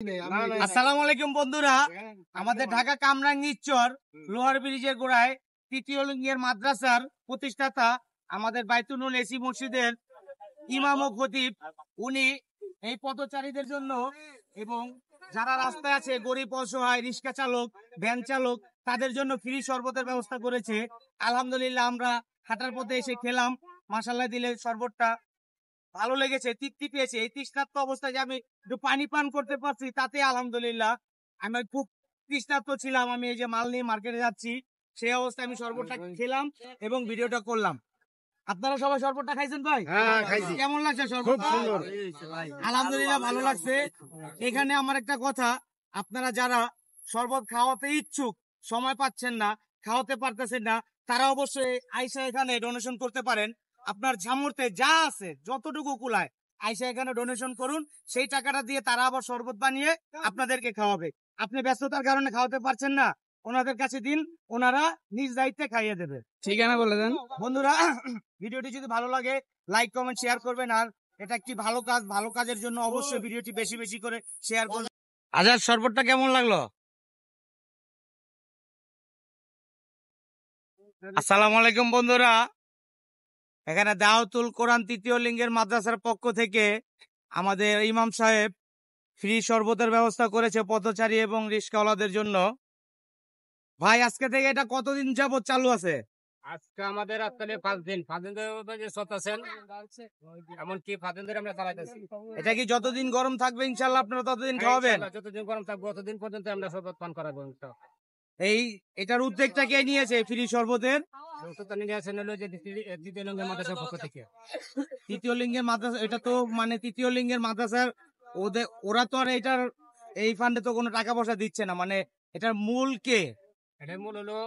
আসসালামু আলাইকুম বন্ধুরা, আমাদের ঢাকা কামরাঙ্গীরচর লোহার ব্রিজের গোড়ায় তৃতীয় লিঙ্গের মাদ্রাসার প্রতিষ্ঠাতা আমাদের বাইতুল এসি মসজিদের ইমাম ও খতিব, উনি এই পথচারীদের জন্য এবং যারা রাস্তায় আছে গরিব অসহায় রিক্সা চালক ভ্যান চালক তাদের জন্য ফ্রি শরবতের ব্যবস্থা করেছে। আলহামদুলিল্লাহ আমরা হাঁটার পথে এসে খেলাম, মাশাআল্লাহ দিলে শরবতটা ভালো লেগেছে, তৃপ্তি পেয়েছে। এই তৃষ্ণার্ত অবস্থায় যে আমি একটু পানি পান করতে পারছি তাতে আলহামদুলিল্লাহ। আমি খুব তৃষ্ণার্ত ছিলাম, আমি এই যে মাল নিয়ে মার্কেটে যাচ্ছি সেই অবস্থায় আমি শরবতটা খেলাম এবং ভিডিওটা করলাম। আপনারা সবাই শরবতটা খাইছেন ভাই? কেমন লাগছে শরবত? আলহামদুলিল্লাহ ভালো লাগছে। এখানে আমার একটা কথা, আপনারা যারা শরবত খাওয়াতে ইচ্ছুক, সময় পাচ্ছেন না, খাওয়াতে পারতেছেন না, তারা অবশ্যই আইসা এখানে ডোনেশন করতে পারেন। আপনার সামর্থ্যে যা আছে যতটুকু কুলায় আইসা এখানে ডোনেশন করুন, সেই টাকাটা দিয়ে তারা আবার শরবত বানিয়ে আপনাদেরকে খাওয়াবে। আপনি ব্যস্ততার কারণে খাওয়াতে পারছেন না, ওনাদের কাছে দিন, ওনারা নিজ দায়িত্বে খাইয়ে দেবে। ঠিকানা বলে দেন বন্ধুরা। ভিডিওটি যদি ভালো লাগে লাইক কমেন্ট শেয়ার করবেন, আর এটা একটি ভালো কাজ, ভালো কাজের জন্য অবশ্যই ভিডিওটি বেশি বেশি করে শেয়ার করবেন। আজাদ, শরবতটা কেমন লাগলো? আসসালামু আলাইকুম বন্ধুরা, এখানে দাওয়াতুল কোরআন তৃতীয় লিঙ্গের মাদ্রাসার পক্ষ থেকে আমাদের ইমাম সাহেব ফ্রি শরবতের ব্যবস্থা করেছে পথচারী এবং রিক্সাওয়ালাদের জন্য। ভাই, আজকে থেকে এটা কতদিন যাবত চালু আছে? আজকে আমাদের আসলে 5 দিন চলতেছেন, এমনকি 5 দিন ধরে আমরা চালাইতেছি। এটা কি যতদিন গরম থাকবে ইনশাল্লাহ আপনারা ততদিন খাওয়াবেন? যতদিন গরম থাকবে ততদিন পর্যন্ত আমরা শরবত পান করাবো। এটার উদ্যোগটা কে নিয়েছে ফ্রি শরবতের? দ্বিতীয় লিঙ্গের মাদ্রাসার পক্ষ থেকে। তৃতীয় লিঙ্গের মাদ্রাসা, এটা তো মানে তৃতীয় লিঙ্গের মাদ্রাসার ওরা তো আর এটার এই ফান্ডে তো কোনো টাকা পয়সা দিচ্ছে না, মানে এটার মূল কে? এটার মূল হলো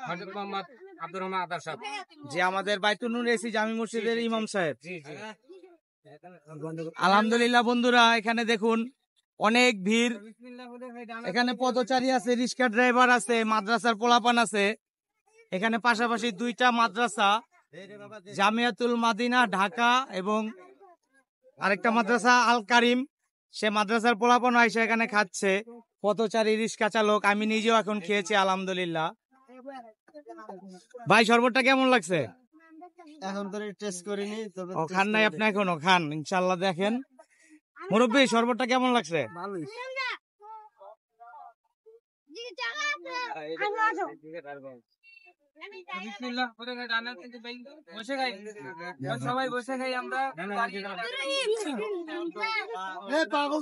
হযরত মুহাম্মদ আব্দুর রহমান আদার সাহেব, যে আমাদের বাইতুল এসি জামি মসজিদের ইমাম সাহেব। জি জি। আলহামদুলিল্লাহ বন্ধুরা, এখানে দেখুন অনেক ভিড়। এখানে পথচারী আছে, রিক্সা ড্রাইভার আছে, মাদ্রাসার পোলাপান আছে। এখানে পাশাপাশি দুইটা মাদ্রাসা, জামিয়াতুল মাদিনা ঢাকা এবং আরেকটা মাদ্রাসা আল কারিম, সে মাদ্রাসার পোলাপান আইসা এখানে খাচ্ছে। পথচারী রিক্সা চালক, আমি নিজেও এখন খেয়েছি আলহামদুলিল্লাহ। ভাই, শরবতটা কেমন লাগছে? এখন তো টেস্ট করিনি, তবে খান নাই আপনি? এখনো খান ইনশাল্লাহ। দেখেন মুরব্বী, শরবতটা কেমন লাগছে? ভালোই। সবাই বসে খাই আমরা। পাগল